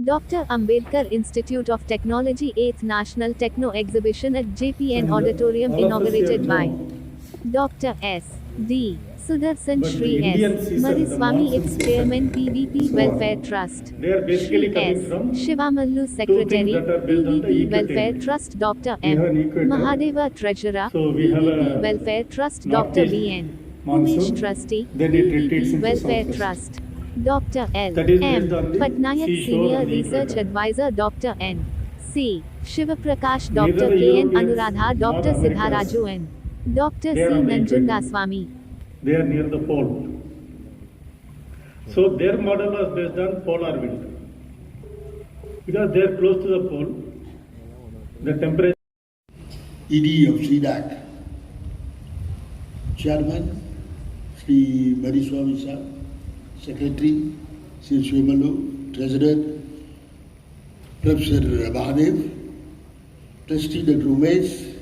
Dr. Ambedkar Institute of Technology 8th National Techno Exhibition at JPN Auditorium all of us here inaugurated by know, Dr. S. D. Sudarshan but Shri the S. Indian season, the Mariswamy monsoon ex-chairman season, PVP so Welfare on, Trust. they are basically Shri coming S. from Shivamallu two things Secretary that are based on the PVP Welfare equator. Trust Dr. We have M. an equator, Mahadeva Treasurer so we have PVP a Welfare Trust Dr. northeast B. N. Umesh monsoon, Trustee then it retreats PVP into Welfare southwest. Trust. Dr. L. That is M. based on the Patnaik seashore Senior and the Research equator. Advisor Dr. N. C. Shivaprakash Neither Dr. the K. N. Europeans Anuradha nor Dr. Americans, Siddharaju N. Dr. they are C. on the equator. Nanjundaswamy. They are near the pole. So their model was based on polar wind. Because they are close to the pole, the temperature. ED of CDAC, Chairman Sri Mariswamy Sir, Secretary Sri Shivamallu, Treasurer Professor Mahadev, Trustee Dr. Umesh,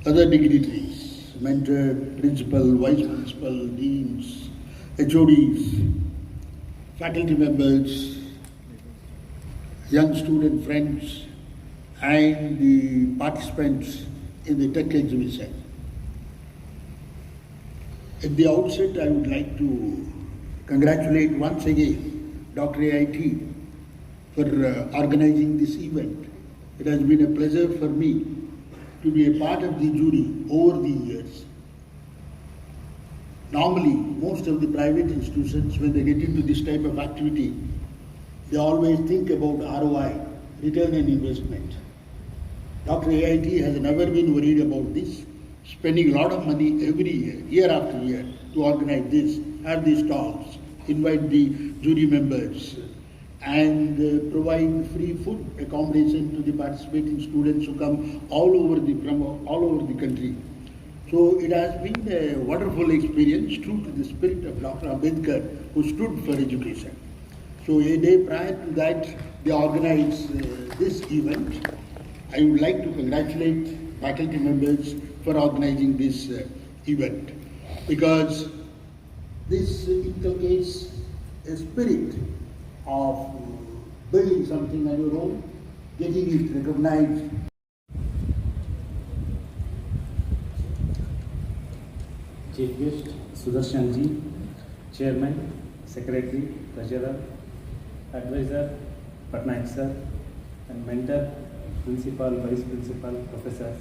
other dignitaries, mentor, principal, vice principal, deans, HODs, faculty members, young student friends, and the participants in the tech exhibition. At the outset, I would like to congratulate once again Dr. AIT for organizing this event. It has been a pleasure for me to be a part of the jury over the years. Normally, most of the private institutions, when they get into this type of activity, they always think about ROI, return on investment. Dr. AIT has never been worried about this, spending a lot of money every year, year after year, to organize this, have these talks, invite the jury members, and provide free food accommodation to the participating students who come from all over the country. So it has been a wonderful experience, true to the spirit of Dr. Ambedkar, who stood for education. So a day prior to that, they organized this event. I would like to congratulate faculty members for organizing this event, because this inculcates a spirit of building something on your own, getting it recognized. Chief Guest Sudarshan Ji, Chairman, Secretary, Treasurer, Advisor Patnaik Sir, and Mentor, Principal, Vice Principal, Professors,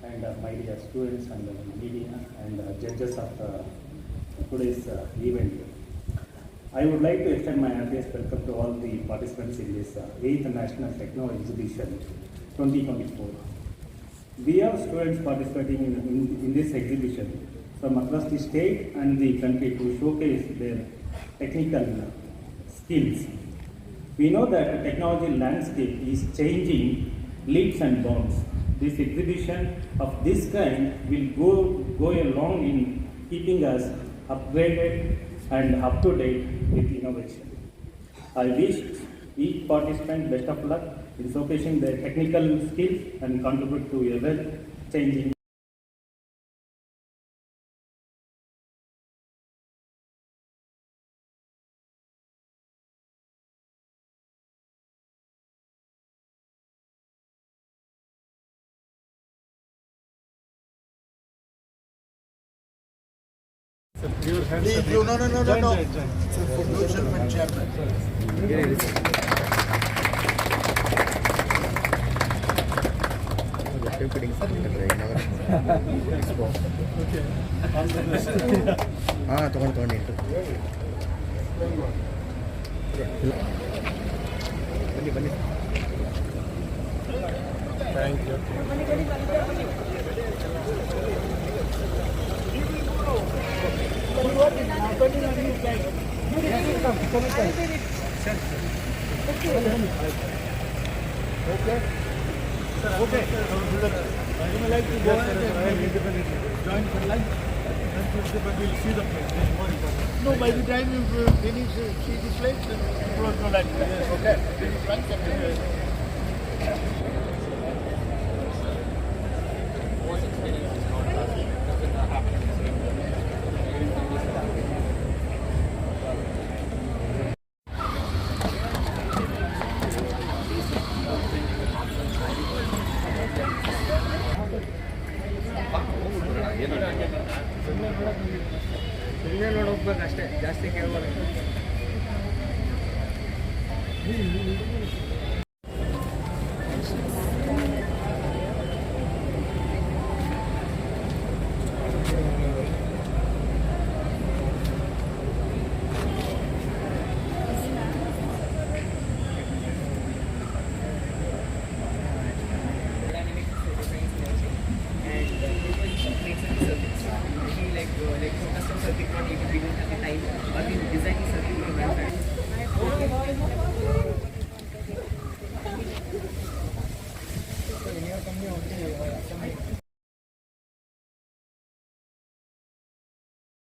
and my dear students and media and judges of today's event. I would like to extend my heartiest welcome to all the participants in this 8th National Techno Exhibition 2024. We have students participating in this exhibition from across the state and the country to showcase their technical skills. We know that the technology landscape is changing leaps and bounds. This exhibition of this kind will go along in keeping us upgraded and up to date with innovation. I wish each participant best of luck in showcasing their technical skills and contribute to a well-changing. Please, no. For yourself and chairman. ತಗೊಂಡು ಬನ್ನಿ thank you Okay. Okay. You may like to go and join for lunch. But we'll see the place. No, by the time you finish, see the place, you will go like that. Okay. Finish lunch and ಅಷ್ಟೇ ಜಾಸ್ತಿ ಕೇಳ್ಬೋದು. custom circuit board, if we don't have the time, or we design the circuit board manufacturer.